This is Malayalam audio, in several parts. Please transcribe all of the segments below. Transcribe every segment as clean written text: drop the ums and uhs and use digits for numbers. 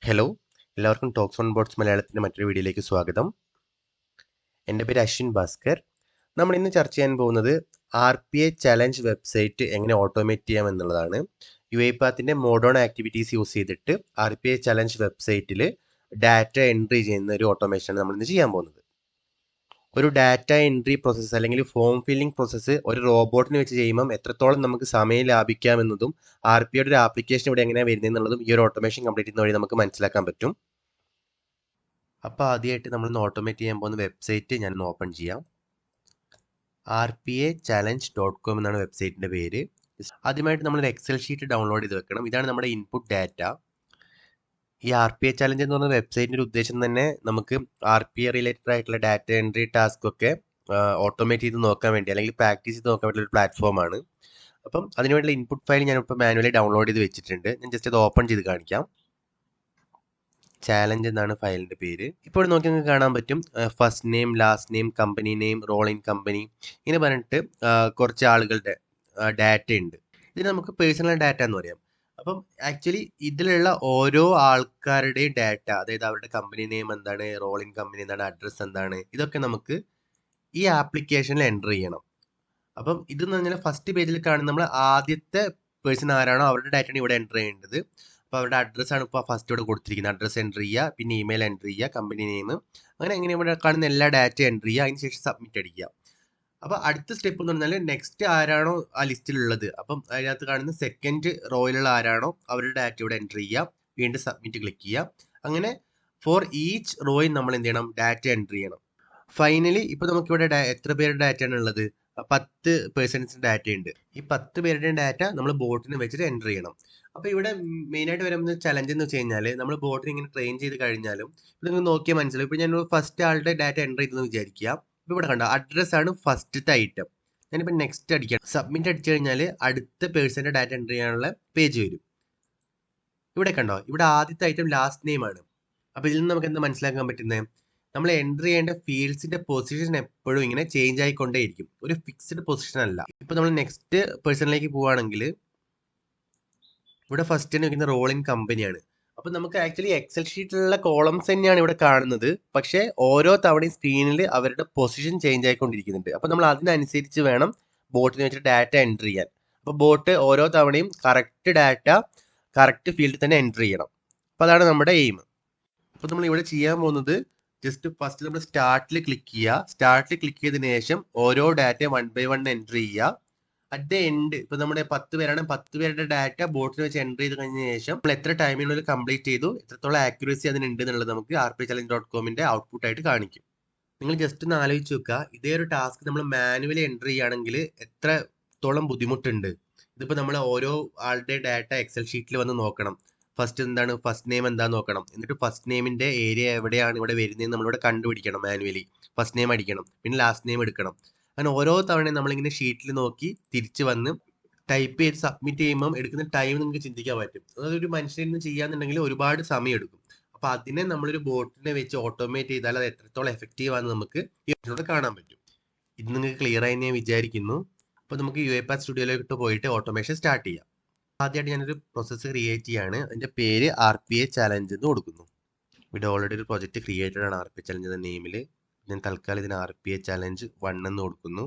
ഹലോ, എല്ലാവർക്കും ടോക്സ് ഓൺ ബോർഡ്സ് മലയാളത്തിൻ്റെ മറ്റൊരു വീഡിയോയിലേക്ക് സ്വാഗതം. എൻ്റെ പേര് അശ്വിൻ ഭാസ്കർ. നമ്മൾ ഇന്ന് ചർച്ച ചെയ്യാൻ പോകുന്നത് RPA ചലഞ്ച് വെബ്സൈറ്റ് എങ്ങനെ ഓട്ടോമേറ്റ് ചെയ്യാം എന്നുള്ളതാണ്. UiPathൻ്റെ മോഡേൺ ആക്ടിവിറ്റീസ് യൂസ് ചെയ്തിട്ട് RPA ചലഞ്ച് വെബ്സൈറ്റിൽ ഡാറ്റ എൻട്രി ചെയ്യുന്ന ഒരു ഓട്ടോമേഷനാണ് നമ്മൾ ഇന്ന് ചെയ്യാൻ പോകുന്നത്. ഒരു ഡാറ്റ എൻട്രി പ്രോസസ്സ് അല്ലെങ്കിൽ ഫോം ഫില്ലിംഗ് പ്രോസസ്സ് ഒരു റോബോട്ടിന് വെച്ച് ചെയ്യുമ്പം എത്രത്തോളം നമുക്ക് സമയം ലാഭിക്കാമെന്നതും RPAയുടെ ഒരു ആപ്ലിക്കേഷൻ ഇവിടെ എങ്ങനെയാണ് വരുന്നതെന്നുള്ളതും ഈ ഒരു ഓട്ടോമേഷൻ കംപ്ലീറ്റ് ചെയ്യുന്ന വഴി നമുക്ക് മനസ്സിലാക്കാൻ പറ്റും. അപ്പോൾ ആദ്യമായിട്ട് നമ്മൾ ഓട്ടോമേറ്റ് ചെയ്യാൻ പോകുന്ന വെബ്സൈറ്റ് ഞാനൊന്ന് ഓപ്പൺ ചെയ്യാം. RPAchallenge.com എന്നാണ് വെബ്സൈറ്റിൻ്റെ പേര്. ആദ്യമായിട്ട് നമ്മളൊരു എക്സൽ ഷീറ്റ് ഡൗൺലോഡ് ചെയ്ത് വെക്കണം. ഇതാണ് നമ്മുടെ ഇൻപുട്ട് ഡാറ്റ. ഈ RPA ചലഞ്ച് എന്ന് പറയുന്ന വെബ്സൈറ്റിൻ്റെ ഒരു ഉദ്ദേശം തന്നെ നമുക്ക് RPA റിലേറ്റഡ് ആയിട്ടുള്ള ഡാറ്റ എൻട്രി ടാസ്ക് ഒക്കെ ഓട്ടോമേറ്റ് ചെയ്ത് നോക്കാൻ വേണ്ടി അല്ലെങ്കിൽ പ്രാക്ടീസ് ചെയ്ത് നോക്കാൻ വേണ്ടിയുള്ള ഒരു പ്ലാറ്റ്ഫോമാണ്. അപ്പം അതിനുവേണ്ടിയുള്ള ഇൻപുട്ട് ഫയൽ ഞാനിപ്പോൾ മാനുവലി ഡൗൺലോഡ് ചെയ്ത് വെച്ചിട്ടുണ്ട്. ഞാൻ ജസ്റ്റ് അത് ഓപ്പൺ ചെയ്ത് കാണിക്കാം. ചാലഞ്ച് എന്നാണ് ഫയലിൻ്റെ പേര്. ഇപ്പോൾ നോക്കി നിങ്ങൾക്ക് കാണാൻ പറ്റും first name, last name, company name, role in company ഇങ്ങനെ പറഞ്ഞിട്ട് കുറച്ച് ആളുകളുടെ ഡാറ്റ ഉണ്ട്. ഇതിന് നമുക്ക് പേഴ്സണൽ ഡാറ്റ എന്ന് പറയാം. അപ്പം ആക്ച്വലി ഇതിലുള്ള ഓരോ ആൾക്കാരുടെയും ഡാറ്റ, അതായത് അവരുടെ കമ്പനി നെയിം എന്താണ്, റോൾ ഇൻ കമ്പനി എന്താണ്, അഡ്രസ്സ് എന്താണ്, ഇതൊക്കെ നമുക്ക് ഈ ആപ്ലിക്കേഷനിൽ എൻ്റർ ചെയ്യണം. അപ്പം ഇതെന്ന് പറഞ്ഞാൽ ഫസ്റ്റ് പേജിൽ കാണുന്ന നമ്മൾ ആദ്യത്തെ പേഴ്സൺ ആരാണോ അവരുടെ ഡാറ്റയാണ് ഇവിടെ എൻ്റർ ചെയ്യേണ്ടത്. അപ്പോൾ അവരുടെ അഡ്രസ്സാണ് ഇപ്പോൾ ഫസ്റ്റ് ഇവിടെ കൊടുത്തിരിക്കുന്നത്. അഡ്രസ്സ് എൻ്റർ ചെയ്യുക, പിന്നെ ഇമെയിൽ എൻ്റർ ചെയ്യുക, കമ്പനി നെയിം, അങ്ങനെ എങ്ങനെ ഇവിടെ കാണുന്ന എല്ലാ ഡാറ്റ എൻ്റർ ചെയ്യുക, അതിന് ശേഷം സബ്മിറ്റ് അടിക്കുക. അപ്പോൾ അടുത്ത സ്റ്റെപ്പ് എന്ന് പറഞ്ഞാൽ നെക്സ്റ്റ് ആരാണോ ആ ലിസ്റ്റിലുള്ളത്, അപ്പം അതിനകത്ത് കാണുന്ന സെക്കൻഡ് റോയിലുള്ള ആരാണോ അവരുടെ ഡാറ്റ ഇവിടെ എൻ്റർ ചെയ്യുക, വീണ്ടും സബ്മിറ്റ് ക്ലിക്ക് ചെയ്യുക. അങ്ങനെ ഫോർ ഈച്ച് റോയിൽ നമ്മൾ എന്ത് ചെയ്യണം, ഡാറ്റ എൻ്റർ ചെയ്യണം. ഫൈനലി ഇപ്പോൾ നമുക്കിവിടെ എത്ര പേരുടെ ഡാറ്റയാണ് ഉള്ളത്? 10 പേഴ്സൺസിൻ്റെ ഡാറ്റ ഉണ്ട്. ഈ 10 പേരുടെയും ഡാറ്റ നമ്മൾ ബോട്ടിന് വെച്ചിട്ട് എൻ്റർ ചെയ്യണം. അപ്പോൾ ഇവിടെ മെയിനായിട്ട് വരുന്ന ചലഞ്ച് എന്ന് വെച്ച് കഴിഞ്ഞാൽ നമ്മൾ ബോട്ടിന് ഇങ്ങനെ ട്രെയിൻ ചെയ്ത് കഴിഞ്ഞാലും ഇത് നിങ്ങൾ നോക്കിയാൽ മനസ്സിലാവും. ഇപ്പോൾ ഞാൻ ഫസ്റ്റ് ആളുടെ ഡാറ്റ എൻ്റർ ചെയ്തെന്ന് വിചാരിക്കുക. ഇപ്പോൾ ഇവിടെ കണ്ടോ, അഡ്രസ്സാണ് ഫസ്റ്റത്തെ ഐറ്റം. ഞാനിപ്പോൾ നെക്സ്റ്റ് അടിക്കാം. സബ്മിറ്റ് അടിച്ചു കഴിഞ്ഞാൽ അടുത്ത പേഴ്സൻ്റെ ഡാറ്റ എൻ്റർ ചെയ്യാനുള്ള പേജ് വരും. ഇവിടെ കണ്ടോ, ഇവിടെ ആദ്യത്തെ ഐറ്റം ലാസ്റ്റ് നെയിം ആണ്. അപ്പോൾ ഇതിൽ നിന്ന് നമുക്ക് എന്താ മനസ്സിലാക്കാൻ പറ്റുന്നത്? നമ്മൾ എൻ്റർ ചെയ്യേണ്ട ഫീൽഡ്സിന്റെ പൊസിഷൻ എപ്പോഴും ഇങ്ങനെ ചേഞ്ച് ആയിക്കൊണ്ടേയിരിക്കും, ഒരു ഫിക്സ്ഡ് പൊസിഷൻ അല്ല. ഇപ്പൊ നമ്മൾ നെക്സ്റ്റ് പേഴ്സണിലേക്ക് പോവുകയാണെങ്കിൽ ഇവിടെ ഫസ്റ്റ് തന്നെ വയ്ക്കുന്ന റോൾ ഇൻ കമ്പനിയാണ്. അപ്പൊ നമുക്ക് ആക്ച്വലി എക്സൽ ഷീറ്റിലുള്ള കോളംസ് തന്നെയാണ് ഇവിടെ കാണുന്നത്, പക്ഷേ ഓരോ തവണയും സ്ക്രീനിൽ അവരുടെ പൊസിഷൻ ചേഞ്ച് ആയിക്കൊണ്ടിരിക്കുന്നുണ്ട്. അപ്പൊ നമ്മൾ അതിനനുസരിച്ച് വേണം ബോട്ടിന് വെച്ചിട്ട് ഡാറ്റ എൻ്റർ ചെയ്യാൻ. അപ്പൊ ബോട്ട് ഓരോ തവണയും കറക്റ്റ് ഡാറ്റ കറക്റ്റ് ഫീൽഡിൽ തന്നെ എൻ്റർ ചെയ്യണം. അപ്പൊ അതാണ് നമ്മുടെ എയിം. അപ്പൊ നമ്മൾ ഇവിടെ ചെയ്യാൻ പോകുന്നത് ജസ്റ്റ് ഫസ്റ്റ് നമ്മൾ സ്റ്റാർട്ടിൽ ക്ലിക്ക് ചെയ്യുക. സ്റ്റാർട്ടിൽ ക്ലിക്ക് ചെയ്തതിനു ശേഷം ഓരോ ഡാറ്റ 1 by 1 എൻ്റർ ചെയ്യുക. അറ്റ് ദ എൻഡ് ഇപ്പൊ നമ്മുടെ 10 പേരാണ്, 10 പേരുടെ ഡാറ്റ ബോട്ടിൽ വെച്ച് എൻ്റർ ചെയ്ത് കഴിഞ്ഞ ശേഷം നമ്മൾ എത്ര ടൈമിനുള്ളിൽ കംപ്ലീറ്റ് ചെയ്തു, എത്രത്തോളം ആക്യുറസി അതിനുണ്ട് എന്നുള്ളത് നമുക്ക് RPAchallenge.comന്റെ ഔട്ട്പുട്ട് ആയിട്ട് കാണിക്കും. നിങ്ങൾ ജസ്റ്റ് ഒന്ന് ആലോചിച്ച് നോക്കുക, ഇതേ ഒരു ടാസ്ക് നമ്മൾ മാനുവലി എൻ്റർ ചെയ്യുകയാണെങ്കിൽ എത്രത്തോളം ബുദ്ധിമുട്ടുണ്ട്. ഇതിപ്പോൾ നമ്മൾ ഓരോ ആളുടെ ഡാറ്റ എക്സൽ ഷീറ്റിൽ വന്ന് നോക്കണം. ഫസ്റ്റ് എന്താണ്, ഫസ്റ്റ് നെയിം എന്താന്ന് നോക്കണം. എന്നിട്ട് ഫസ്റ്റ് നെയിമിന്റെ ഏരിയ എവിടെയാണ് ഇവിടെ വരുന്നത് നമ്മളിവിടെ കണ്ടുപിടിക്കണം. മാനുവലി ഫസ്റ്റ് നെയിം അടിക്കണം, പിന്നെ ലാസ്റ്റ് നെയിം എടുക്കണം. അങ്ങനെ ഓരോ തവണയും നമ്മളിങ്ങനെ ഷീറ്റിൽ നോക്കി തിരിച്ച് വന്ന് ടൈപ്പ് ചെയ്ത് സബ്മിറ്റ് ചെയ്യുമ്പോൾ എടുക്കുന്ന ടൈം നിങ്ങൾക്ക് ചിന്തിക്കാൻ പറ്റും. അതൊരു മനുഷ്യനിൽ നിന്ന് ചെയ്യാന്നുണ്ടെങ്കിൽ ഒരുപാട് സമയം എടുക്കും. അപ്പൊ അതിനെ നമ്മളൊരു ബോട്ടിനെ വെച്ച് ഓട്ടോമേറ്റ് ചെയ്താൽ അത് എത്രത്തോളം എഫക്റ്റീവ് ആണെന്ന് നമുക്ക് ഇതിലൂടെ കാണാൻ പറ്റും. ഇത് നിങ്ങൾക്ക് ക്ലിയർ ആയി ഞാൻ വിചാരിക്കുന്നു. അപ്പോൾ നമുക്ക് UiPath സ്റ്റുഡിയോയിലോട്ട് പോയിട്ട് ഓട്ടോമേഷൻ സ്റ്റാർട്ട് ചെയ്യാം. ആദ്യമായിട്ട് ഞാനൊരു പ്രോസസ്സ് ക്രിയേറ്റ് ചെയ്യാണ്. അതിൻ്റെ പേര് RPA ചലഞ്ച് എന്ന് കൊടുക്കുന്നു. ഇവിടെ ഓൾറെഡി ഒരു പ്രൊജക്റ്റ് ക്രിയേറ്റഡ് ആണ് RPA ചലഞ്ച് എന്ന നെയിമിൽ. ഞാൻ തൽക്കാലം ഇതിന് RPA ചലഞ്ച് 1 എന്ന് കൊടുക്കുന്നു,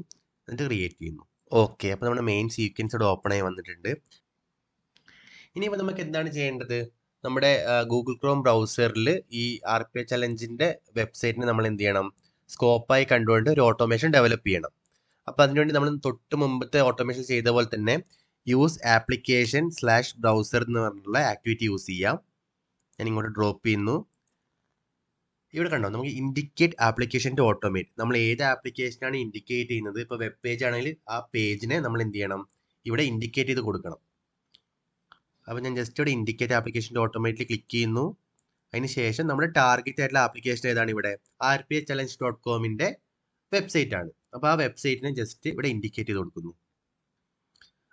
എന്നിട്ട് ക്രിയേറ്റ് ചെയ്യുന്നു. ഓക്കെ, അപ്പോൾ നമ്മുടെ മെയിൻ സീക്വൻസ് ഇവിടെ ഓപ്പൺ ആയി വന്നിട്ടുണ്ട്. ഇനിയിപ്പോൾ നമുക്ക് എന്താണ് ചെയ്യേണ്ടത്? നമ്മുടെ ഗൂഗിൾ ക്രോം ബ്രൗസറിൽ ഈ RPA ചലഞ്ചിൻ്റെ വെബ്സൈറ്റിനെ നമ്മൾ എന്ത് ചെയ്യണം, സ്കോപ്പായി കണ്ടുകൊണ്ട് ഒരു ഓട്ടോമേഷൻ ഡെവലപ്പ് ചെയ്യണം. അപ്പോൾ അതിനുവേണ്ടി നമ്മൾ തൊട്ട് മുമ്പത്തെ ഓട്ടോമേഷൻ ചെയ്ത പോലെ തന്നെ യൂസ് ആപ്ലിക്കേഷൻ / ബ്രൗസർ എന്ന് പറഞ്ഞിട്ടുള്ള ആക്ടിവിറ്റി യൂസ് ചെയ്യാം. ഞാൻ ഇങ്ങോട്ട് ഡ്രോപ്പ് ചെയ്യുന്നു. ഇവിടെ കണ്ടോ, നമുക്ക് ഇൻഡിക്കേറ്റ് ആപ്ലിക്കേഷൻ ടു ഓട്ടോമേറ്റ്. നമ്മൾ ഏത് ആപ്ലിക്കേഷനാണ് ഇൻഡിക്കേറ്റ് ചെയ്യുന്നത്, ഇപ്പോൾ വെബ് പേജ് ആണെങ്കിൽ ആ പേജിനെ നമ്മൾ എന്ത് ചെയ്യണം, ഇവിടെ ഇൻഡിക്കേറ്റ് ചെയ്ത് കൊടുക്കണം. അപ്പോൾ ഞാൻ ജസ്റ്റ് ഇവിടെ ഇൻഡിക്കേറ്റ് ആപ്ലിക്കേഷൻ ടു ഓട്ടോമേറ്റിൽ ക്ലിക്ക് ചെയ്യുന്നു. അതിന് ശേഷം നമ്മുടെ ടാർഗറ്റ് ആയിട്ടുള്ള ആപ്ലിക്കേഷൻ ഏതാണ്? ഇവിടെ RPAchallenge.comന്റെ വെബ്സൈറ്റ് ആണ്. അപ്പോൾ ആ വെബ്സൈറ്റിനെ ജസ്റ്റ് ഇവിടെ ഇൻഡിക്കേറ്റ് ചെയ്ത് കൊടുക്കുന്നു.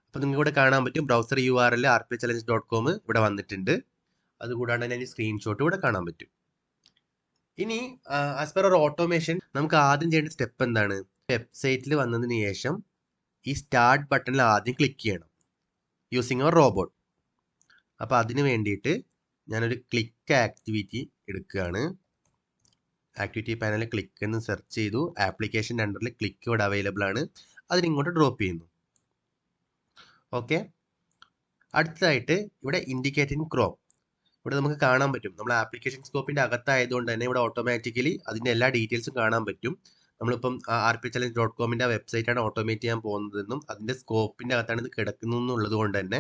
അപ്പോൾ നിങ്ങൾക്ക് ഇവിടെ കാണാൻ പറ്റും ബ്രൗസർ URL RPAchallenge.com ഇവിടെ വന്നിട്ടുണ്ട്. അതുകൂടാണ്ട് തന്നെ സ്ക്രീൻഷോട്ട് ഇവിടെ കാണാൻ പറ്റും. ഇനി ആസ് പെർ ഒരു ഓട്ടോമേഷൻ നമുക്ക് ആദ്യം ചെയ്യേണ്ട സ്റ്റെപ്പ് എന്താണ്? വെബ്സൈറ്റിൽ വന്നതിന് ശേഷം ഈ സ്റ്റാർട്ട് ബട്ടണിൽ ആദ്യം ക്ലിക്ക് ചെയ്യണം യൂസിങ് അവർ റോബോട്ട്. അപ്പോൾ അതിന് വേണ്ടിയിട്ട് ഞാനൊരു ക്ലിക്ക് ആക്ടിവിറ്റി എടുക്കുകയാണ്. ആക്ടിവിറ്റി പാനലിൽ ക്ലിക്ക് എന്ന് സെർച്ച് ചെയ്തു. ആപ്ലിക്കേഷൻ അണ്ടറിൽ ക്ലിക്ക് ഇവിടെ അവൈലബിൾ ആണ്. അതിനിങ്ങോട്ട് ഡ്രോപ്പ് ചെയ്യുന്നു. ഓക്കെ, അടുത്തതായിട്ട് ഇവിടെ ഇൻഡിക്കേറ്റ് ഇൻ ക്രോം. ഇവിടെ നമുക്ക് കാണാൻ പറ്റും, നമ്മൾ ആപ്ലിക്കേഷൻ സ്കോപ്പിന്റെ അകത്തായതുകൊണ്ട് തന്നെ ഇവിടെ ഓട്ടോമാറ്റിക്കലി അതിന്റെ എല്ലാ ഡീറ്റെയിൽസും കാണാൻ പറ്റും. നമ്മളിപ്പം rpchallenge.comന്റെ വെബ്സൈറ്റാണ് ഓട്ടോമേറ്റ് ചെയ്യാൻ പോകുന്നതെന്നും അതിന്റെ സ്കോപ്പിന്റെ അകത്താണ് ഇത് കിടക്കുന്നതെന്നുള്ളത് കൊണ്ട് തന്നെ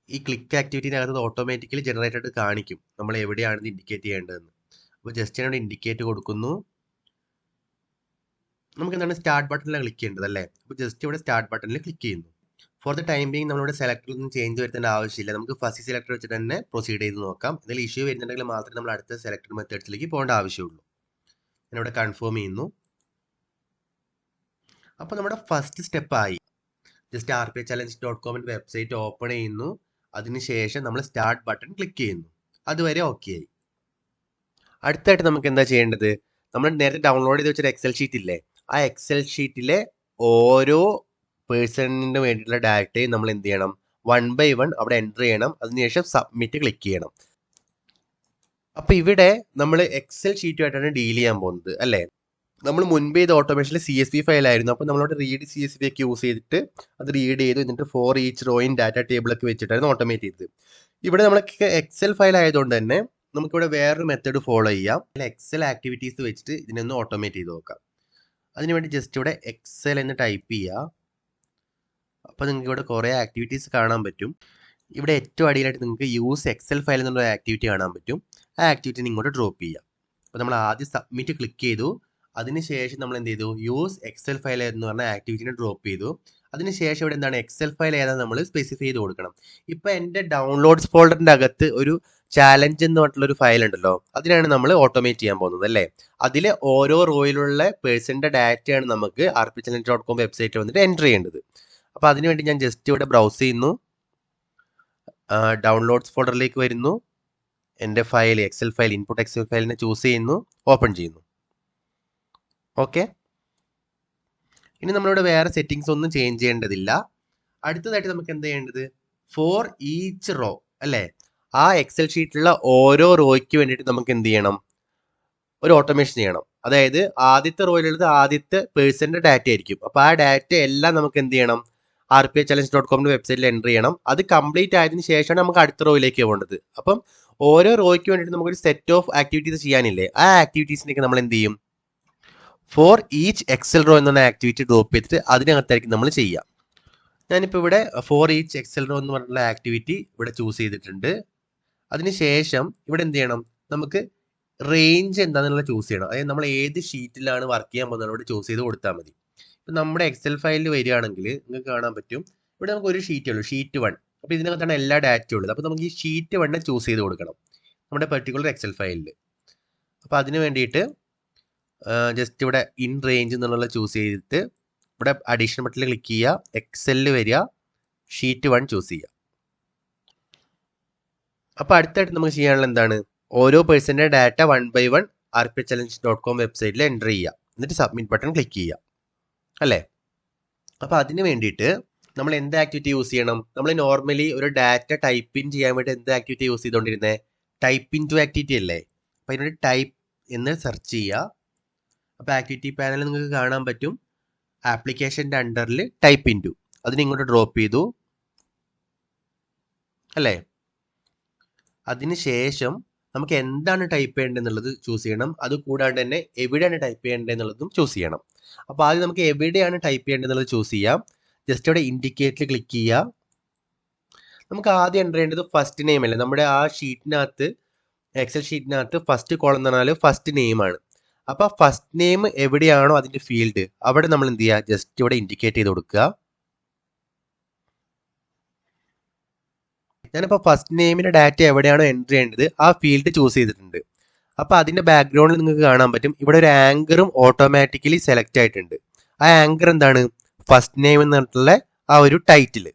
ഈ ക്ലിക്ക് ആക്ടിവിറ്റിന്റെ അകത്ത് ഓട്ടോമാറ്റിക്കലി ജനറേറ്റ് ആയിട്ട് കാണിക്കും നമ്മൾ എവിടെയാണ് ഇത് ഇൻഡിക്കേറ്റ് ചെയ്യേണ്ടതെന്ന്. അപ്പോൾ ജസ്റ്റ് ഞാൻ ഇൻഡിക്കേറ്റ് കൊടുക്കുന്നു. നമുക്ക് എന്താണ് സ്റ്റാർട്ട് ബട്ടണിലാണ് ക്ലിക്ക് ചെയ്യേണ്ടത് അല്ലേ? അപ്പോൾ ജസ്റ്റ് ഇവിടെ സ്റ്റാർട്ട് ബട്ടണിൽ ക്ലിക്ക് ചെയ്യുന്നു. ഫോർ ദ ടൈം ബീങ് നമ്മളിവിടെ സെലക്ടറിലൊന്നും ചേഞ്ച് വരുത്തേണ്ട ആവശ്യമില്ല. നമുക്ക് ഫസ്റ്റ് സെലക്ടർ വെച്ചിട്ട് തന്നെ പ്രൊസീഡ് ചെയ്ത് നോക്കാം. എന്തെങ്കിലും ഇഷ്യൂ വരുന്നുണ്ടെങ്കിൽ മാത്രമേ നമ്മൾ അടുത്ത സെലക്ടർ മെത്തേഡ്സിലേക്ക് പോകേണ്ട ആവശ്യമുള്ളൂ. ഞാനിവിടെ കൺഫേം ചെയ്യുന്നു. അപ്പോൾ നമ്മുടെ ഫസ്റ്റ് സ്റ്റെപ്പ് ആയി. ജസ്റ്റ് rpchallenge.comന്റെ വെബ്സൈറ്റ് ഓപ്പൺ ചെയ്യുന്നു. അതിനുശേഷം നമ്മൾ സ്റ്റാർട്ട് ബട്ടൺ ക്ലിക്ക് ചെയ്യുന്നു. അതുവരെ ഓക്കെ ആയി. അടുത്തായിട്ട് നമുക്ക് എന്താ ചെയ്യേണ്ടത്? നമ്മൾ നേരത്തെ ഡൗൺലോഡ് ചെയ്ത് വെച്ചൊരു എക്സൽ ഷീറ്റ് ഇല്ലേ, ആ എക്സൽ ഷീറ്റിലെ ഓരോ പേഴ്സണിന് വേണ്ടിയിട്ടുള്ള ഡാറ്റയും നമ്മൾ എന്ത് ചെയ്യണം? 1 by 1 അവിടെ എൻ്റർ ചെയ്യണം. അതിനുശേഷം സബ്മിറ്റ് ക്ലിക്ക് ചെയ്യണം. അപ്പോൾ ഇവിടെ നമ്മൾ എക്സൽ ഷീറ്റുമായിട്ടാണ് ഡീൽ ചെയ്യാൻ പോകുന്നത് അല്ലേ? നമ്മൾ മുൻപ് ചെയ്ത ഓട്ടോമേഷനിൽ CSV ഫയലായിരുന്നു. അപ്പോൾ നമ്മളോട് റീഡ് CSV ഒക്കെ യൂസ് ചെയ്തിട്ട് അത് റീഡ് ചെയ്തു. എന്നിട്ട് ഫോർ ഈച്ച് റോയിൻ ഡാറ്റ ടേബിളൊക്കെ വെച്ചിട്ടായിരുന്നു ഓട്ടോമേറ്റ് ചെയ്തത്. ഇവിടെ നമ്മളൊക്കെ എക്സൽ ഫയൽ ആയതുകൊണ്ട് തന്നെ നമുക്കിവിടെ വേറൊരു മെത്തേഡ് ഫോളോ ചെയ്യാം. എക്സൽ ആക്ടിവിറ്റീസ് വെച്ചിട്ട് ഇതിനൊന്ന് ഓട്ടോമേറ്റ് ചെയ്ത് നോക്കാം. അതിനുവേണ്ടി ജസ്റ്റ് ഇവിടെ എക്സൽ എന്ന് ടൈപ്പ് ചെയ്യുക. അപ്പോൾ നിങ്ങൾക്ക് ഇവിടെ കുറേ ആക്ടിവിറ്റീസ് കാണാൻ പറ്റും. ഇവിടെ ഏറ്റവും അടിയിലായിട്ട് നിങ്ങൾക്ക് യൂസ് എക്സൽ ഫയൽ എന്നുള്ള ആക്ടിവിറ്റി കാണാൻ പറ്റും. ആ ആക്ടിവിറ്റി ഇങ്ങോട്ട് ഡ്രോപ്പ് ചെയ്യുക. അപ്പോൾ നമ്മൾ ആദ്യം സബ്മിറ്റ് ക്ലിക്ക് ചെയ്തു. അതിനുശേഷം നമ്മൾ എന്ത് ചെയ്തു? യൂസ് എക്സൽ ഫയൽ എന്ന് പറഞ്ഞ ആക്ടിവിറ്റിനെ ഡ്രോപ്പ് ചെയ്തു. അതിനുശേഷം ഇവിടെ എന്താണ് എക്സൽ ഫയൽ ഏതാണ് നമ്മൾ സ്പെസിഫൈ ചെയ്ത് കൊടുക്കണം. ഇപ്പോൾ എൻ്റെ ഡൗൺലോഡ്സ് ഫോൾഡറിൻ്റെ അകത്ത് ഒരു ചാലഞ്ച് എന്ന് പറഞ്ഞിട്ടുള്ളൊരു ഫയൽ ഉണ്ടല്ലോ, അതിനാണ് നമ്മൾ ഓട്ടോമേറ്റ് ചെയ്യാൻ പോകുന്നത് അല്ലേ? അതിലെ ഓരോ റോയിലുള്ള പേഴ്സണിൻ്റെ ഡാറ്റയാണ് നമുക്ക് rpchallenge.com വെബ്സൈറ്റിൽ വന്നിട്ട് എൻ്റർ ചെയ്യേണ്ടത്. അപ്പോൾ അതിനുവേണ്ടി ഞാൻ ജസ്റ്റ് ഇവിടെ ബ്രൗസ് ചെയ്യുന്നു. ഡൗൺലോഡ്സ് ഫോൾഡറിലേക്ക് വരുന്നു. എൻ്റെ file excel file input excel ഫയലിനെ ചൂസ് ചെയ്യുന്നു, ഓപ്പൺ ചെയ്യുന്നു. ഓക്കെ, ഇനി നമ്മളിവിടെ വേറെ സെറ്റിങ്സ് ഒന്നും ചേഞ്ച് ചെയ്യേണ്ടതില്ല. അടുത്തതായിട്ട് നമുക്ക് എന്ത് ചെയ്യേണ്ടത്? ഫോർ ഈച്ച് റോ അല്ലേ, ആ എക്സൽ ഷീറ്റിലുള്ള ഓരോ റോയ്ക്ക് വേണ്ടിയിട്ട് നമുക്ക് എന്ത് ചെയ്യണം? ഒരു ഓട്ടോമേഷൻ ചെയ്യണം. അതായത് ആദ്യത്തെ റോയിലുള്ളത് ആദ്യത്തെ പേഴ്സന്റെ ഡാറ്റ ആയിരിക്കും. അപ്പോൾ ആ ഡാറ്റ എല്ലാം നമുക്ക് എന്ത് ചെയ്യണം? rpchallenge.comന്റെ വെബ്സൈറ്റിൽ എൻ്റർ ചെയ്യണം. അത് കംപ്ലീറ്റ് ആയതിനു ശേഷമാണ് നമുക്ക് അടുത്ത റോയിലേക്ക് പോകേണ്ടത്. അപ്പം ഓരോ റോയ്ക്ക് വേണ്ടിയിട്ട് നമുക്കൊരു സെറ്റ് ഓഫ് ആക്ടിവിറ്റീസ് ചെയ്യാനില്ലേ, ആ ആക്ടിവിറ്റീസിനൊക്കെ നമ്മൾ എന്ത് ചെയ്യും? ഫോർ ഈച്ച് എക്സൽ റോ എന്ന ആക്ടിവിറ്റി ഡ്രോപ്പ് ചെയ്തിട്ട് അതിനകത്തായിരിക്കും നമ്മൾ ചെയ്യുക. ഞാനിപ്പോൾ ഇവിടെ ഫോർ ഈച്ച് എക്സൽ റോ എന്ന് പറഞ്ഞിട്ടുള്ള ആക്ടിവിറ്റി ഇവിടെ ചൂസ് ചെയ്തിട്ടുണ്ട്. അതിനുശേഷം ഇവിടെ എന്ത് ചെയ്യണം? നമുക്ക് റേഞ്ച് എന്താണെന്നുള്ള ചൂസ് ചെയ്യണം. അതായത് നമ്മൾ ഏത് ഷീറ്റിലാണ് വർക്ക് ചെയ്യാൻ പോകുന്നത് അവിടെ ചൂസ് ചെയ്ത് കൊടുത്താൽ മതി. ഇപ്പം നമ്മുടെ എക്സൽ ഫയലിൽ വരികയാണെങ്കിൽ നിങ്ങൾക്ക് കാണാൻ പറ്റും, ഇവിടെ നമുക്ക് ഒരു ഷീറ്റേ ഉള്ളൂ, ഷീറ്റ് 1. അപ്പോൾ ഇതിനകത്താണ് എല്ലാ ഡാറ്റയും ഉള്ളത്. അപ്പോൾ നമുക്ക് ഈ ഷീറ്റ് 1 ചൂസ് ചെയ്ത് കൊടുക്കണം നമ്മുടെ പെർട്ടിക്കുലർ എക്സൽ ഫയലിൽ. അപ്പോൾ അതിന് വേണ്ടിയിട്ട് ജസ്റ്റ് ഇവിടെ ഇൻ റേഞ്ച് എന്നുള്ള ചൂസ് ചെയ്തിട്ട് ഇവിടെ അഡീഷണൽ ബട്ടണിൽ ക്ലിക്ക് ചെയ്യുക, എക്സലിൽ വരിക, ഷീറ്റ് 1 ചൂസ് ചെയ്യുക. അപ്പോൾ അടുത്തായിട്ട് നമുക്ക് ചെയ്യാനുള്ള എന്താണ്? ഓരോ പേഴ്സൻ്റെ ഡാറ്റ 1 by 1 rpchallenge.com വെബ്സൈറ്റിൽ എൻ്റർ ചെയ്യുക. എന്നിട്ട് സബ്മിറ്റ് ബട്ടൺ ക്ലിക്ക് ചെയ്യുക അല്ലേ? അപ്പോൾ അതിന് വേണ്ടിയിട്ട് നമ്മൾ എന്ത് ആക്ടിവിറ്റി യൂസ് ചെയ്യണം? നമ്മൾ നോർമലി ഒരു ഡാറ്റ ടൈപ്പ് ഇൻ ചെയ്യാൻ വേണ്ടി എന്ത് ആക്ടിവിറ്റി യൂസ് ചെയ്തുകൊണ്ടിരുന്നത്? ടൈപ്പ് ഇൻ ടു ആക്ടിവിറ്റി അല്ലേ? അപ്പോൾ അതിനോട് ടൈപ്പ് എന്ന് സെർച്ച് ചെയ്യുക. അപ്പോൾ ആക്ടിവിറ്റി പാനൽ നിങ്ങൾക്ക് കാണാൻ പറ്റും, ആപ്ലിക്കേഷൻ്റെ അണ്ടറിൽ ടൈപ്പ് ഇൻ ടു, അതിനിങ്ങോട്ട് ഡ്രോപ്പ് ചെയ്തു അല്ലേ? അതിനുശേഷം നമുക്ക് എന്താണ് ടൈപ്പ് ചെയ്യേണ്ടതെന്നുള്ളത് ചൂസ് ചെയ്യണം. അതുകൂടാണ്ട് തന്നെ എവിടെയാണ് ടൈപ്പ് ചെയ്യേണ്ടതെന്നുള്ളതും ചൂസ് ചെയ്യണം. അപ്പോൾ ആദ്യം നമുക്ക് എവിടെയാണ് ടൈപ്പ് ചെയ്യേണ്ടതെന്നുള്ളത് ചൂസ് ചെയ്യാം. ജസ്റ്റ് അവിടെ ഇൻഡിക്കേറ്റിൽ ക്ലിക്ക് ചെയ്യുക. നമുക്ക് ആദ്യം എൻ്റർ ചെയ്യേണ്ടത് ഫസ്റ്റ് നെയിം അല്ലേ? നമ്മുടെ ആ ഷീറ്റിനകത്ത്, എക്സൽ ഷീറ്റിനകത്ത് ഫസ്റ്റ് കോളം എന്ന് പറഞ്ഞാൽ ഫസ്റ്റ് നെയിമാണ്. അപ്പോൾ ഫസ്റ്റ് നെയിം എവിടെയാണോ അതിൻ്റെ ഫീൽഡ് അവിടെ നമ്മൾ എന്ത് ചെയ്യുക? ജസ്റ്റ് ഇവിടെ ഇൻഡിക്കേറ്റ് ചെയ്ത് കൊടുക്കുക. ഞാനിപ്പോൾ ഫസ്റ്റ് നെയിമിൻ്റെ ഡാറ്റ എവിടെയാണോ എൻ്റർ ചെയ്യേണ്ടത് ആ ഫീൽഡ് ചൂസ് ചെയ്തിട്ടുണ്ട്. അപ്പോൾ അതിൻ്റെ ബാക്ക്ഗ്രൗണ്ടിൽ നിങ്ങൾക്ക് കാണാൻ പറ്റും, ഇവിടെ ഒരു ആങ്കറും ഓട്ടോമാറ്റിക്കലി സെലക്ട് ആയിട്ടുണ്ട്. ആ ആങ്കർ എന്താണ്? ഫസ്റ്റ് നെയിം എന്ന് പറഞ്ഞിട്ടുള്ള ആ ഒരു ടൈറ്റിൽ.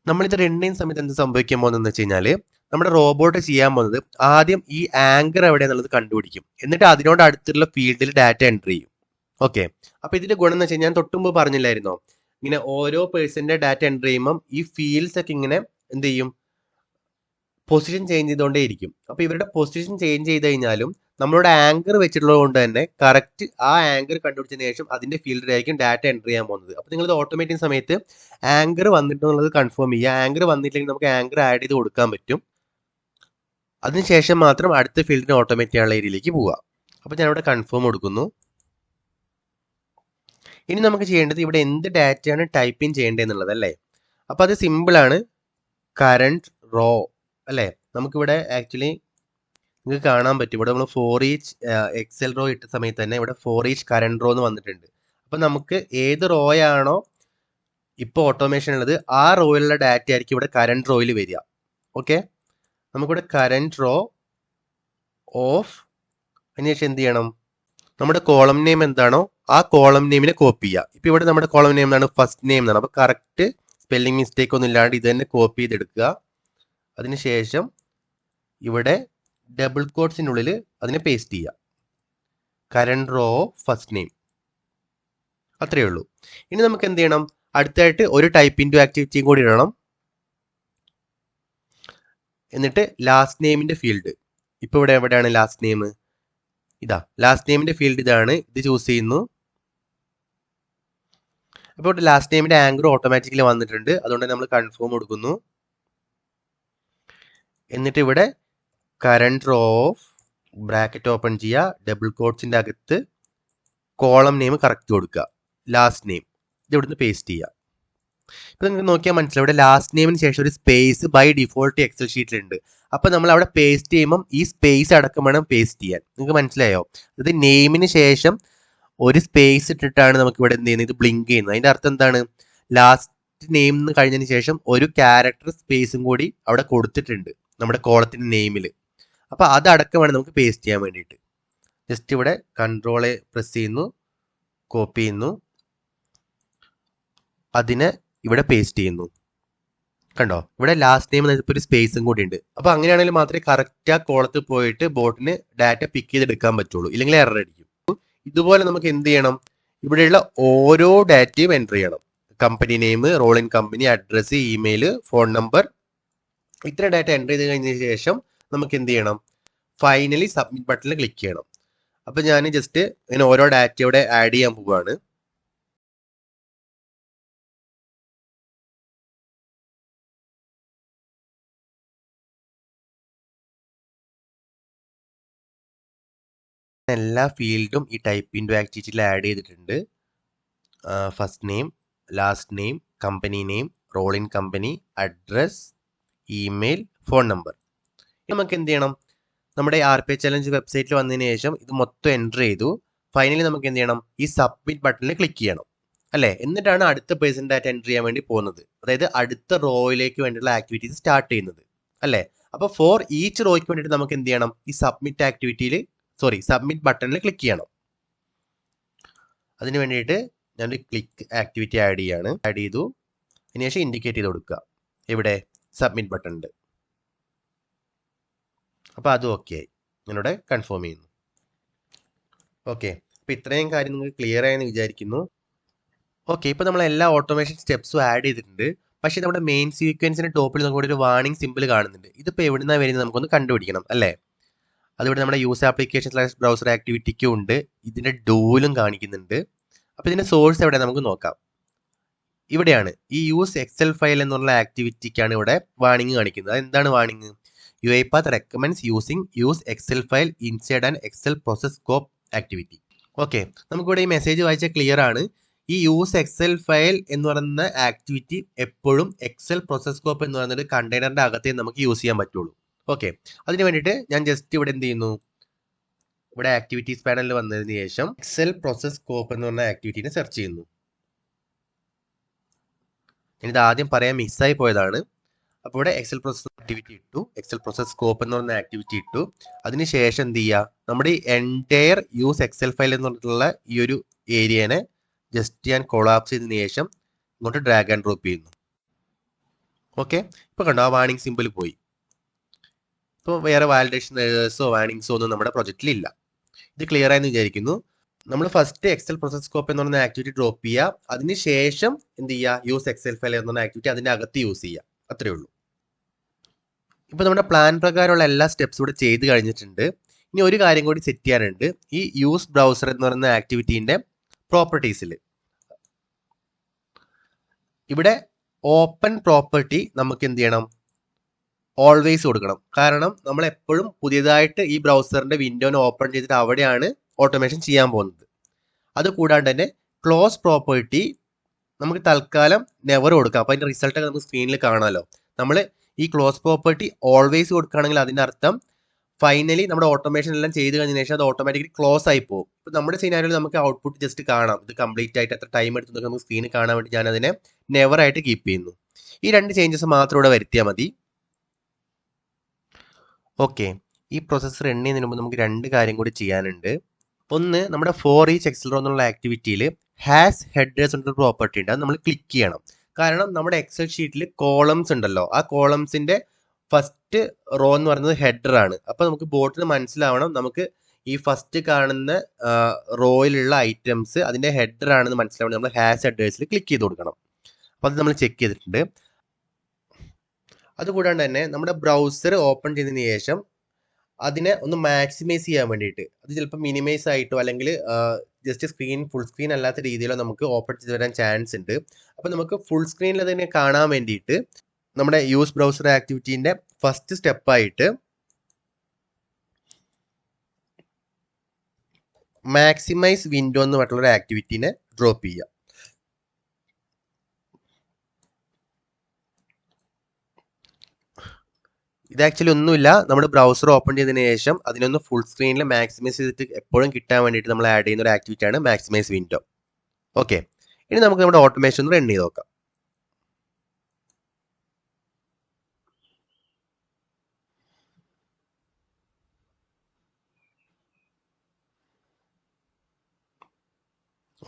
നമ്മളിത് റൺ ചെയ്യുന്ന സമയത്ത് എന്ത് സംഭവിക്കാൻ പോകുന്നതെന്ന് വെച്ച് കഴിഞ്ഞാൽ, നമ്മുടെ റോബോട്ട് ചെയ്യാൻ പോകുന്നത് ആദ്യം ഈ ആങ്കർ എവിടെയാണെന്നുള്ളത് കണ്ടുപിടിക്കും. എന്നിട്ട് അതിനോട് അടുത്തുള്ള ഫീൽഡിൽ ഡാറ്റ എൻ്റർ ചെയ്യും. ഓക്കെ, അപ്പോൾ ഇതിൻ്റെ ഗുണം എന്ന് വെച്ച് കഴിഞ്ഞാൽ ഞാൻ തൊട്ടുമുമ്പ് പറഞ്ഞില്ലായിരുന്നോ, ഇങ്ങനെ ഓരോ പേഴ്സൻ്റെ ഡാറ്റ എൻ്റർ ചെയ്യുമ്പം ഈ ഫീൽഡ്സ് ഒക്കെ ഇങ്ങനെ എന്ത് ചെയ്യും? പൊസിഷൻ ചേഞ്ച് ചെയ്തുകൊണ്ടേ ഇരിക്കും. അപ്പോൾ ഇവരുടെ പൊസിഷൻ ചേഞ്ച് ചെയ്ത് കഴിഞ്ഞാലും നമ്മളുടെ ആങ്കർ വെച്ചിട്ടുള്ളത് കൊണ്ട് തന്നെ കറക്റ്റ് ആ ആങ്കർ കണ്ടുപിടിച്ചതിന് ശേഷം അതിന്റെ ഫീൽഡിലായിരിക്കും ഡാറ്റ എൻ്റർ ചെയ്യാൻ പോകുന്നത്. അപ്പോൾ നിങ്ങളിത് ഓട്ടോമേറ്റ് ചെയ്യുന്ന സമയത്ത് ആങ്കർ വന്നിട്ടുള്ളത് കൺഫേം ചെയ്യുക. ആങ്കർ വന്നിട്ടില്ലെങ്കിൽ നമുക്ക് ആങ്കർ ആഡ് ചെയ്ത് കൊടുക്കാൻ പറ്റും. അതിനുശേഷം മാത്രം അടുത്ത ഫീൽഡിന് ഓട്ടോമേറ്റ് ചെയ്യാനുള്ള ഏരിയയിലേക്ക് പോവുക. അപ്പോൾ ഞാനിവിടെ കൺഫേം കൊടുക്കുന്നു. ഇനി നമുക്ക് ചെയ്യേണ്ടത് ഇവിടെ എന്ത് ഡാറ്റയാണ് ടൈപ്പ് ഇൻ ചെയ്യേണ്ടത് എന്നുള്ളത് അല്ലേ. അപ്പോൾ അത് സിമ്പിളാണ്. കറണ്ട് റോ അല്ലേ. നമുക്കിവിടെ ആക്ച്വലി നിങ്ങൾക്ക് കാണാൻ പറ്റും. ഇവിടെ നമ്മൾ ഫോർ ഈച്ച് എക്സൽ റോ ഇട്ട സമയത്ത് തന്നെ ഇവിടെ ഫോർ ഈച്ച് കറണ്ട് റോ എന്ന് വന്നിട്ടുണ്ട്. അപ്പം നമുക്ക് ഏത് റോയാണോ ഇപ്പോൾ ഓട്ടോമേഷൻ ഉള്ളത് ആ റോയിലുള്ള ഡാറ്റ ആയിരിക്കും ഇവിടെ കറണ്ട് റോയിൽ വരിക. ഓക്കെ, നമുക്കിവിടെ കറണ്ട് റോ ഓഫ് അതിനുശേഷം എന്ത് ചെയ്യണം, നമ്മുടെ കോളം നെയിം എന്താണോ ആ കോളം നെയിമിനെ കോപ്പി ചെയ്യുക. ഇപ്പോൾ ഇവിടെ നമ്മുടെ കോളം നെയിം എന്താണ്, ഫസ്റ്റ് നെയിം എന്നാണ്. അപ്പോൾ കറക്റ്റ് സ്പെല്ലിംഗ് മിസ്റ്റേക്ക് ഒന്നും ഇല്ലാണ്ട് ഇത് തന്നെ കോപ്പി ചെയ്തെടുക്കുക. അതിനുശേഷം ഇവിടെ ഡബിൾ കോട്ട്സിനുള്ളിൽ അതിനെ പേസ്റ്റ് ചെയ്യുക. കറണ്ട് റോ ഫസ്റ്റ് നെയിം, അത്രയേ ഉള്ളൂ. ഇനി നമുക്ക് എന്ത് ചെയ്യണം, അടുത്തായിട്ട് ഒരു ടൈപ്പ് ഇൻറ്റു ആക്ടിവിറ്റിയും കൂടി ഇടണം. എന്നിട്ട് ലാസ്റ്റ് നെയിമിൻ്റെ ഫീൽഡ്, ഇപ്പോൾ ഇവിടെ എവിടെയാണ് ലാസ്റ്റ് നെയിം, ഇതാ ലാസ്റ്റ് നെയിമിൻ്റെ ഫീൽഡ് ഇതാണ്. ഇത് ചൂസ് ചെയ്യുന്നു. അപ്പോൾ ഇവിടെ ലാസ്റ്റ് നെയിമിൻ്റെ ആങ്കർ ഓട്ടോമാറ്റിക്കലി വന്നിട്ടുണ്ട്. അതുകൊണ്ട് നമ്മൾ കൺഫേം കൊടുക്കുന്നു. എന്നിട്ട് ഇവിടെ current row of bracket open ചെയ്യുക, ഡബിൾ കോട്ട്സിൻ്റെ അകത്ത് കോളം നെയിം കറക്റ്റ് കൊടുക്കുക, ലാസ്റ്റ് നെയിം ഇത് ഇവിടുന്ന് പേസ്റ്റ് ചെയ്യുക. ഇപ്പം നിങ്ങൾക്ക് നോക്കിയാൽ മനസ്സിലാവും ഇവിടെ ലാസ്റ്റ് നെയിമിന് ശേഷം ഒരു സ്പേസ് ബൈ ഡിഫോൾട്ട് എക്സൽ ഷീറ്റിലുണ്ട്. അപ്പോൾ നമ്മൾ അവിടെ പേസ്റ്റ് ചെയ്യുമ്പം ഈ സ്പേസ് അടക്കം വേണം പേസ്റ്റ് ചെയ്യാൻ. നിങ്ങൾക്ക് മനസ്സിലായോ? ഇത് നെയിമിന് ശേഷം ഒരു സ്പേസ് ഇട്ടിട്ടാണ് നമുക്ക് ഇവിടെ എന്ത് ചെയ്യുന്നത്, ഇത് ബ്ലിങ്ക് ചെയ്യുന്നത്. അതിൻ്റെ അർത്ഥം എന്താണ്, ലാസ്റ്റ് നെയിം എന്ന് കഴിഞ്ഞതിന് ശേഷം ഒരു ക്യാരക്ടർ സ്പേസും കൂടി അവിടെ കൊടുത്തിട്ടുണ്ട് നമ്മുടെ കോളത്തിൻ്റെ നെയിമിൽ. അപ്പോൾ അതടക്കമാണ് നമുക്ക് പേസ്റ്റ് ചെയ്യാൻ വേണ്ടിയിട്ട്. ജസ്റ്റ് ഇവിടെ കൺട്രോളെ പ്രസ് ചെയ്യുന്നു, കോപ്പി ചെയ്യുന്നു, അതിനെ ഇവിടെ പേസ്റ്റ് ചെയ്യുന്നു. കണ്ടോ, ഇവിടെ ലാസ്റ്റ് നെയിം ഇപ്പോൾ ഒരു സ്പേസും കൂടി ഉണ്ട്. അപ്പോൾ അങ്ങനെയാണെങ്കിൽ മാത്രമേ കറക്റ്റ് ആ കോളത്തിൽ പോയിട്ട് ബോട്ടിന് ഡാറ്റ പിക്ക് ചെയ്തെടുക്കാൻ പറ്റുള്ളൂ, ഇല്ലെങ്കിൽ എറർ അടിക്കും. ഇതുപോലെ നമുക്ക് എന്ത് ചെയ്യണം, ഇവിടെയുള്ള ഓരോ ഡാറ്റയും എൻ്റർ ചെയ്യണം. Company name, role in company, address, email, phone number, ഇത്ര ഡാറ്റ എൻ്റർ ചെയ്ത് കഴിഞ്ഞതിന് ശേഷം നമുക്ക് എന്ത് ചെയ്യണം, ഫൈനലി സബ്മിറ്റ് ബട്ടണിൽ ക്ലിക്ക് ചെയ്യണം. അപ്പോൾ ഞാൻ ജസ്റ്റ് ഇങ്ങനെ ഓരോ ഡാറ്റ ഇവിടെ ആഡ് ചെയ്യാൻ പോവുകയാണ്. എല്ലാ ഫീൽഡും ഈ ടൈപ്പ് ഇൻറ്റു ആക്ടിവിറ്റിയിൽ ആഡ് ചെയ്തിട്ടുണ്ട്. First name, last name, company name, role in company, address, email, phone number. നമുക്ക് എന്ത് ചെയ്യണം, നമ്മുടെ RPA ചലഞ്ച് വെബ്സൈറ്റിൽ വന്നതിന് ശേഷം ഇത് മൊത്തം എൻ്റർ ചെയ്തു. ഫൈനലി നമുക്ക് എന്ത് ചെയ്യണം, ഈ സബ്മിറ്റ് ബട്ടണിൽ ക്ലിക്ക് ചെയ്യണം അല്ലേ. എന്നിട്ടാണ് അടുത്ത പേഴ്സൺ ഡാറ്റ എൻ്റർ ചെയ്യാൻ വേണ്ടി പോകുന്നത്. അതായത് അടുത്ത റോയിലേക്ക് വേണ്ടിയുള്ള ആക്ടിവിറ്റീസ് സ്റ്റാർട്ട് ചെയ്യുന്നത് അല്ലേ. അപ്പോൾ ഫോർ ഈച്ച് റോയ്ക്ക് വേണ്ടിയിട്ട് നമുക്ക് എന്ത് ചെയ്യണം, ഈ സബ്മിറ്റ് ബട്ടണിൽ ക്ലിക്ക് ചെയ്യണം. അതിന് വേണ്ടിയിട്ട് ഞാനൊരു ക്ലിക്ക് ആക്ടിവിറ്റി ആഡ് ചെയ്തു. അതിനുശേഷം ഇൻഡിക്കേറ്റ് ചെയ്ത് കൊടുക്കുക, ഇവിടെ സബ്മിറ്റ് ബട്ടൺ ഉണ്ട്. അപ്പോൾ അതും ഓക്കെ ആയി. ഞാനിവിടെ കൺഫേം ചെയ്യുന്നു. ഓക്കെ, അപ്പോൾ ഇത്രയും കാര്യം നിങ്ങൾക്ക് ക്ലിയർ ആയെന്ന് വിചാരിക്കുന്നു. ഓക്കെ, ഇപ്പോൾ നമ്മൾ എല്ലാ ഓട്ടോമേഷൻ സ്റ്റെപ്സും ആഡ് ചെയ്തിട്ടുണ്ട്. പക്ഷേ നമ്മുടെ മെയിൻ സീക്വൻസിൻ്റെ ടോപ്പിൽ നമുക്ക് ഒരു വാർണിംഗ് സിമ്പിൾ കാണുന്നുണ്ട്. ഇതിപ്പോൾ എവിടെ നിന്നാണ് വരുന്നത് നമുക്കൊന്ന് കണ്ടുപിടിക്കണം അല്ലേ. അതിവിടെ നമ്മുടെ യൂസ് ആപ്ലിക്കേഷൻ / ബ്രൗസർ ആക്ടിവിറ്റിക്കും ഉണ്ട്, ഇതിൻ്റെ ഡൂലും കാണിക്കുന്നുണ്ട്. അപ്പോൾ ഇതിൻ്റെ സോഴ്സ് എവിടെ നമുക്ക് നോക്കാം. ഇവിടെയാണ് ഈ യൂസ് എക്സൽ ഫയൽ എന്നുള്ള ആക്ടിവിറ്റിക്കാണ് ഇവിടെ വാർണിംഗ് കാണിക്കുന്നത്. അതെന്താണ് warning, UiPath recommends using use Excel file inside an Excel process scope activity. Okay, നമുക്കിവിടെ ഈ മെസ്സേജ് വായിച്ചാൽ ക്ലിയർ ആണ്. ഈ യൂസ് എക്സൽ ഫയൽ എന്ന് പറയുന്ന ആക്ടിവിറ്റി എപ്പോഴും എക്സൽ പ്രോസസ് സ്കോപ്പ് എന്ന് പറയുന്നത് കണ്ടെയ്നറിൻ്റെ അകത്തേ നമുക്ക് യൂസ് ചെയ്യാൻ പറ്റുള്ളൂ. ഓക്കെ, അതിന് വേണ്ടിയിട്ട് ഞാൻ ജസ്റ്റ് ഇവിടെ എന്ത് ചെയ്യുന്നു, ഇവിടെ ആക്ടിവിറ്റീസ് പാനലിൽ വന്നതിന് ശേഷം എക്സൽ പ്രോസസ് സ്കോപ്പ് എന്ന് പറഞ്ഞ ആക്ടിവിറ്റീനെ സെർച്ച് ചെയ്യുന്നു. ഞാനിത് ആദ്യം പറയാൻ മിസ്സായി പോയതാണ്. അപ്പോൾ ഇവിടെ എക്സൽ പ്രോസസ് ആക്ടിവിറ്റി ഇട്ടു, എക്സൽ പ്രോസസ് സ്കോപ്പ് എന്ന് പറഞ്ഞ ആക്ടിവിറ്റി ഇട്ടു. അതിനുശേഷം എന്ത് ചെയ്യുക, നമ്മുടെ ഈ എൻറ്റയർ യൂസ് എക്സൽ ഫയൽ എന്ന് പറഞ്ഞിട്ടുള്ള ഈ ഒരു ഏരിയനെ ജസ്റ്റ് ഞാൻ കൊളാപ്സ് ചെയ്തതിന് ശേഷം ഇങ്ങോട്ട് ഡ്രാഗ് ആൻഡ് ഡ്രോപ്പ് ചെയ്യുന്നു. ഓക്കെ, ഇപ്പോൾ കണ്ടോ ആ വാർണിംഗ് സിമ്പിൾ പോയി. ഇപ്പോൾ വേറെ വാലിഡേഷൻ എറേഴ്സോ വാർണിംഗ്സോ ഒന്നും നമ്മുടെ പ്രൊജക്റ്റിലില്ല. ഇത് ക്ലിയർ ആയെന്ന് വിചാരിക്കുന്നു. നമ്മൾ ഫസ്റ്റ് എക്സൽ പ്രോസസ് സ്കോപ്പ് എന്ന് പറയുന്ന ആക്ടിവിറ്റി ഡ്രോപ്പ് ചെയ്യുക, അതിനുശേഷം എന്ത് ചെയ്യുക, യൂസ് എക്സൽ ഫയൽ എന്ന് പറഞ്ഞ ആക്ടിവിറ്റി അതിൻ്റെ അകത്ത് യൂസ് ചെയ്യുക, അത്രയേ ഉള്ളൂ. ഇപ്പോൾ നമ്മുടെ പ്ലാൻ പ്രകാരമുള്ള എല്ലാ സ്റ്റെപ്സും ഇവിടെ ചെയ്ത് കഴിഞ്ഞിട്ടുണ്ട്. ഇനി ഒരു കാര്യം കൂടി സെറ്റ് ചെയ്യാനുണ്ട്. ഈ യൂസ് ബ്രൗസർ എന്ന് പറയുന്ന ആക്ടിവിറ്റീൻ്റെ പ്രോപ്പർട്ടീസിൽ ഇവിടെ ഓപ്പൺ പ്രോപ്പർട്ടി നമുക്ക് എന്ത് ചെയ്യണം, ഓൾവേസ് കൊടുക്കണം. കാരണം നമ്മൾ എപ്പോഴും പുതിയതായിട്ട് ഈ ബ്രൗസറിൻ്റെ വിൻഡോനെ ഓപ്പൺ ചെയ്തിട്ട് അവിടെയാണ് ഓട്ടോമേഷൻ ചെയ്യാൻ പോകുന്നത്. അതുകൂടാണ്ട് തന്നെ ക്ലോസ് പ്രോപ്പർട്ടി നമുക്ക് തൽക്കാലം നെവർ കൊടുക്കാം. അപ്പോൾ അതിൻ്റെ റിസൾട്ടൊക്കെ നമുക്ക് സ്ക്രീനിൽ കാണാമല്ലോ. നമ്മൾ ഈ ക്ലോസ് പ്രോപ്പർട്ടി ഓൾവേസ് കൊടുക്കുകയാണെങ്കിൽ അതിൻ്റെ അർത്ഥം ഫൈനലി നമ്മുടെ ഓട്ടോമേഷൻ എല്ലാം ചെയ്ത് കഴിഞ്ഞതിന് ശേഷം അത് ഓട്ടോമാറ്റിക്കലി ക്ലോസ് ആയി പോകും. ഇപ്പോൾ നമ്മുടെ സിനാരിയോയിൽ നമുക്ക് ഔട്ട്പുട്ട് ജസ്റ്റ് കാണാം, ഇത് കംപ്ലീറ്റ് ആയിട്ട് എത്ര ടൈം എടുത്തൊക്കെ നമുക്ക് സ്ക്രീനിൽ കാണാൻ വേണ്ടി ഞാൻ അതിനെ നെവർ ആയിട്ട് കീപ്പ് ചെയ്യുന്നു. ഈ 2 ചേഞ്ചസ് മാത്രം ഇവിടെ വരുത്തിയാൽ മതി. ഓക്കെ, ഈ പ്രോസസ്സ് റൺ ചെയ്യുന്നതിന് മുമ്പ് നമുക്ക് 2 കാര്യം കൂടി ചെയ്യാനുണ്ട്. ഒന്ന്, നമ്മുടെ ഫോർ ഈച്ച് എക്സൽ റോ എന്നുള്ള ആക്ടിവിറ്റിയിൽ ഹാസ് ഹെഡേഴ്സ് എന്നൊരു പ്രോപ്പർട്ടി ഉണ്ട്. അത് നമ്മൾ ക്ലിക്ക് ചെയ്യണം. കാരണം നമ്മുടെ എക്സൽ ഷീറ്റിൽ കോളംസ് ഉണ്ടല്ലോ, ആ കോളംസിൻ്റെ ഫസ്റ്റ് റോ എന്ന് പറയുന്നത് ഹെഡർ ആണ്. അപ്പോൾ നമുക്ക് ബോട്ടിന് മനസ്സിലാവണം നമുക്ക് ഈ ഫസ്റ്റ് കാണുന്ന റോയിലുള്ള ഐറ്റംസ് അതിൻ്റെ ഹെഡർ ആണെന്ന് മനസ്സിലാവണം. നമ്മൾ ഹാസ് ഹെഡേഴ്സിൽ ക്ലിക്ക് ചെയ്ത് കൊടുക്കണം. അപ്പോൾ അത് നമ്മൾ ചെക്ക് ചെയ്തിട്ടുണ്ട്. അതുകൂടാണ്ട് തന്നെ നമ്മുടെ ബ്രൗസർ ഓപ്പൺ ചെയ്തതിന് ശേഷം അതിനെ ഒന്ന് മാക്സിമൈസ് ചെയ്യാൻ വേണ്ടിയിട്ട് അത് ചിലപ്പോൾ മിനിമൈസ് ആയിട്ടോ അല്ലെങ്കിൽ ജസ്റ്റ് സ്ക്രീൻ ഫുൾ സ്ക്രീൻ അല്ലാത്ത രീതിയിലോ നമുക്ക് ഓപ്പൺ ചെയ്ത് വരാൻ ചാൻസ് ഉണ്ട്. അപ്പോൾ നമുക്ക് ഫുൾ സ്ക്രീനിൽ അതിനെ കാണാൻ വേണ്ടിയിട്ട് നമ്മുടെ യൂസ് ബ്രൗസർ ആക്ടിവിറ്റീൻ്റെ ഫസ്റ്റ് സ്റ്റെപ്പായിട്ട് മാക്സിമൈസ് വിൻഡോ എന്ന് പറഞ്ഞിട്ടുള്ള ആക്ടിവിറ്റീനെ ഡ്രോപ്പ് ചെയ്യുക. ഇത് ആക്ച്വലി ഒന്നുമില്ല, നമ്മുടെ ബ്രൗസർ ഓപ്പൺ ചെയ്തതിന് ശേഷം അതിനൊന്ന് ഫുൾ സ്ക്രീനിൽ മാക്സിമൈസ് ചെയ്തിട്ട് എപ്പോഴും കിട്ടാൻ വേണ്ടിയിട്ട് നമ്മൾ ആഡ് ചെയ്യുന്ന ഒരു ആക്ടിവിറ്റിയാണ് മാക്സിമൈസ് വിൻഡോ. ഓക്കെ, ഇനി നമുക്ക് നമ്മുടെ ഓട്ടോമേഷൻ ഒന്ന് റൺ ചെയ്ത് നോക്കാം.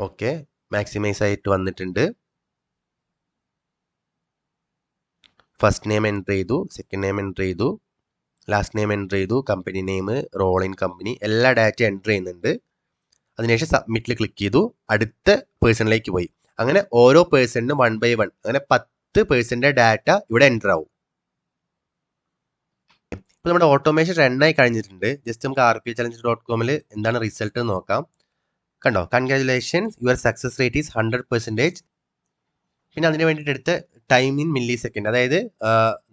ഓക്കെ, മാക്സിമൈസ് ആയിട്ട് വന്നിട്ടുണ്ട്. ഫസ്റ്റ് നെയിം എൻ്റർ ചെയ്തു, സെക്കൻഡ് നെയിം എൻ്റർ ചെയ്തു, ലാസ്റ്റ് നെയിം എൻ്റർ ചെയ്തു, company name, role in company, എല്ലാ ഡാറ്റ എൻ്റർ ചെയ്യുന്നുണ്ട്. അതിനുശേഷം സബ്മിറ്റിൽ ക്ലിക്ക് ചെയ്തു, അടുത്ത പേഴ്സണിലേക്ക് പോയി. അങ്ങനെ ഓരോ പേഴ്സണിനും 1 by 1 അങ്ങനെ 10% ഡാറ്റ ഇവിടെ എൻ്റർ ആവും. ഇപ്പോൾ നമ്മുടെ ഓട്ടോമേഷൻ റണ്ണായി കഴിഞ്ഞിട്ടുണ്ട്. ജസ്റ്റ് നമുക്ക് rpachallenge.com എന്താണ് റിസൾട്ട് എന്ന് നോക്കാം. കണ്ടോ, congratulations, your success rate is 100%. പിന്നെ അതിന് വേണ്ടിയിട്ട് എടുത്ത ടൈം ഇൻ മില്ലി സെക്കൻഡ്, അതായത്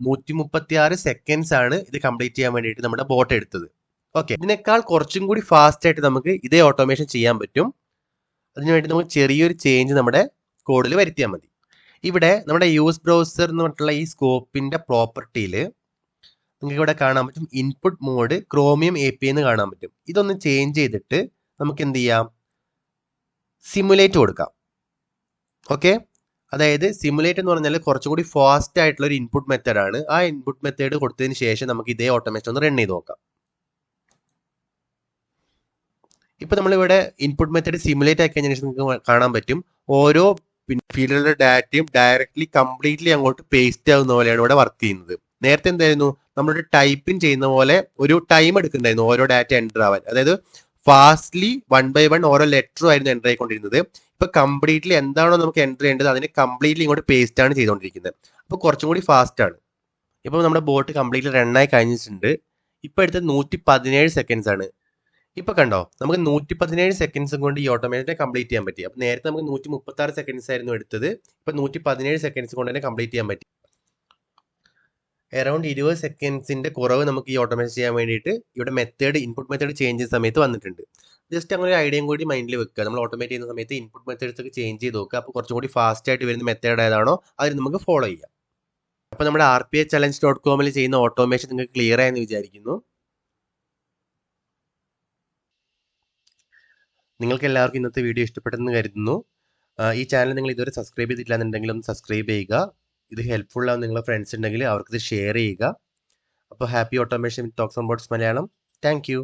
136 സെക്കൻഡ്സ് ആണ് ഇത് കംപ്ലീറ്റ് ചെയ്യാൻ വേണ്ടിയിട്ട് നമ്മുടെ ബോട്ട് എടുത്തത്. ഓക്കെ, ഇതിനേക്കാൾ കുറച്ചും കൂടി ഫാസ്റ്റ് ആയിട്ട് നമുക്ക് ഇതേ ഓട്ടോമേഷൻ ചെയ്യാൻ പറ്റും. അതിനുവേണ്ടി നമുക്ക് ചെറിയൊരു ചേഞ്ച് നമ്മുടെ കോഡിൽ വരുത്തിയാൽ മതി. ഇവിടെ നമ്മുടെ യൂസ് ബ്രൗസർ എന്ന് പറഞ്ഞിട്ടുള്ള ഈ സ്കോപ്പിൻ്റെ പ്രോപ്പർട്ടിയിൽ നിങ്ങൾക്ക് ഇവിടെ കാണാൻ പറ്റും ഇൻപുട്ട് മോഡ് ക്രോമിയം API എന്ന് കാണാൻ പറ്റും. ഇതൊന്ന് ചേഞ്ച് ചെയ്തിട്ട് നമുക്ക് എന്ത് ചെയ്യാം, സിമുലേറ്റ് കൊടുക്കാം. ഓക്കെ, അതായത് സിമുലേറ്റ് എന്ന് പറഞ്ഞാൽ കുറച്ചുകൂടി ഫാസ്റ്റ് ആയിട്ടുള്ള ഒരു ഇൻപുട്ട് മെത്തേഡാണ്. ആ ഇൻപുട്ട് മെത്തേഡ് കൊടുത്തതിന് ശേഷം നമുക്ക് ഇതേ ഓട്ടോമേഷൻ ഒന്ന് റൺ ചെയ്ത് നോക്കാം. ഇപ്പോൾ നമ്മളിവിടെ ഇൻപുട്ട് മെത്തേഡ് സിമുലേറ്റ് ആക്കി കഴിഞ്ഞ ശേഷം നിങ്ങൾക്ക് കാണാൻ പറ്റും ഓരോ ഫീൽഡിലുള്ള ഡാറ്റയും ഡയറക്റ്റ്ലി കംപ്ലീറ്റ്ലി അങ്ങോട്ട് പേസ്റ്റ് ആവുന്ന പോലെയാണ് ഇവിടെ വർക്ക് ചെയ്യുന്നത്. നേരത്തെ എന്തായിരുന്നു, നമ്മളൊരു ടൈപ്പിംഗ് ചെയ്യുന്ന പോലെ ഒരു ടൈം എടുക്കുന്നുണ്ടായിരുന്നു ഓരോ ഡാറ്റ എൻ്റർ ആവാൻ. അതായത് ഫാസ്റ്റ്ലി 1 by 1 ഓരോ ലെറ്ററും ആയിരുന്നു എൻ്റർ ആയിക്കൊണ്ടിരുന്നത്. ഇപ്പോൾ കംപ്ലീറ്റ്ലി എന്താണോ നമുക്ക് എൻ്റർ ചെയ്യേണ്ടത് അതിന് കംപ്ലീറ്റ്ലി ഇങ്ങോട്ട് പേസ്റ്റ് ആണ് ചെയ്തുകൊണ്ടിരിക്കുന്നത്. അപ്പോൾ കുറച്ചും കൂടി ഫാസ്റ്റ് ആണ്. ഇപ്പോൾ നമ്മുടെ ബോട്ട് കംപ്ലീറ്റ്ലി റണ്ണായി കഴിഞ്ഞിട്ടുണ്ട്. ഇപ്പോൾ എടുത്തത് 117 സെക്കൻഡ്സ് ആണ്. ഇപ്പോൾ കണ്ടോ, നമുക്ക് 117 സെക്കൻഡ്സും കൊണ്ട് ഈ ഓട്ടോമേഷനെ കംപ്ലീറ്റ് ചെയ്യാൻ പറ്റി. അപ്പോൾ നേരത്തെ നമുക്ക് 136 സെക്കൻഡ്സ് ആയിരുന്നു എടുത്തത്, ഇപ്പോൾ 117 സെക്കൻഡ്സ് കൊണ്ട് തന്നെ കംപ്ലീറ്റ് ചെയ്യാൻ പറ്റി. അറൗണ്ട് 20 സെക്കൻഡ്സിൻ്റെ കുറവ് നമുക്ക് ഈ ഓട്ടോമേഷൻ ചെയ്യാൻ വേണ്ടിയിട്ട് ഇവിടെ മെത്തേഡ് ഇൻപുട്ട് മെത്തേഡ് ചേഞ്ച് ചെയ്യുന്ന സമയത്ത് വന്നിട്ടുണ്ട്. ജസ്റ്റ് അങ്ങനെ ഒരു ഐഡിയയും കൂടി മൈൻഡിൽ വെക്കുക. നമ്മൾ ഓട്ടോമേറ്റ് ചെയ്യുന്ന സമയത്ത് ഇൻപുട്ട് മെത്തേഡ്സ് ഒക്കെ ചേഞ്ച് ചെയ്ത് നോക്കുക. അപ്പോൾ കുറച്ചും കൂടി ഫാസ്റ്റ് ആയിട്ട് വരുന്ന മെത്തേഡ് ഏതാണോ അതിന് നമുക്ക് ഫോളോ ചെയ്യാം. അപ്പോൾ നമ്മുടെ RPAchallenge.com ചെയ്യുന്ന ഓട്ടോമേഷൻ നിങ്ങൾക്ക് ക്ലിയർ ആയെന്ന് വിചാരിക്കുന്നു. നിങ്ങൾക്ക് എല്ലാവർക്കും ഇന്നത്തെ വീഡിയോ ഇഷ്ടപ്പെട്ടെന്ന് കരുതുന്നു. ഈ ചാനൽ നിങ്ങൾ ഇതുവരെ സബ്സ്ക്രൈബ് ചെയ്തിട്ടില്ല എന്നുണ്ടെങ്കിൽ ഒന്ന് സബ്സ്ക്രൈബ് ചെയ്യുക. ഇത് ഹെൽപ്ഫുൾ ആവും നിങ്ങളുടെ ഫ്രണ്ട്സ് ഉണ്ടെങ്കിൽ അവർക്കിത് ഷെയർ ചെയ്യുക. അപ്പോൾ happy automation with talks on bots Malayalam. Thank U.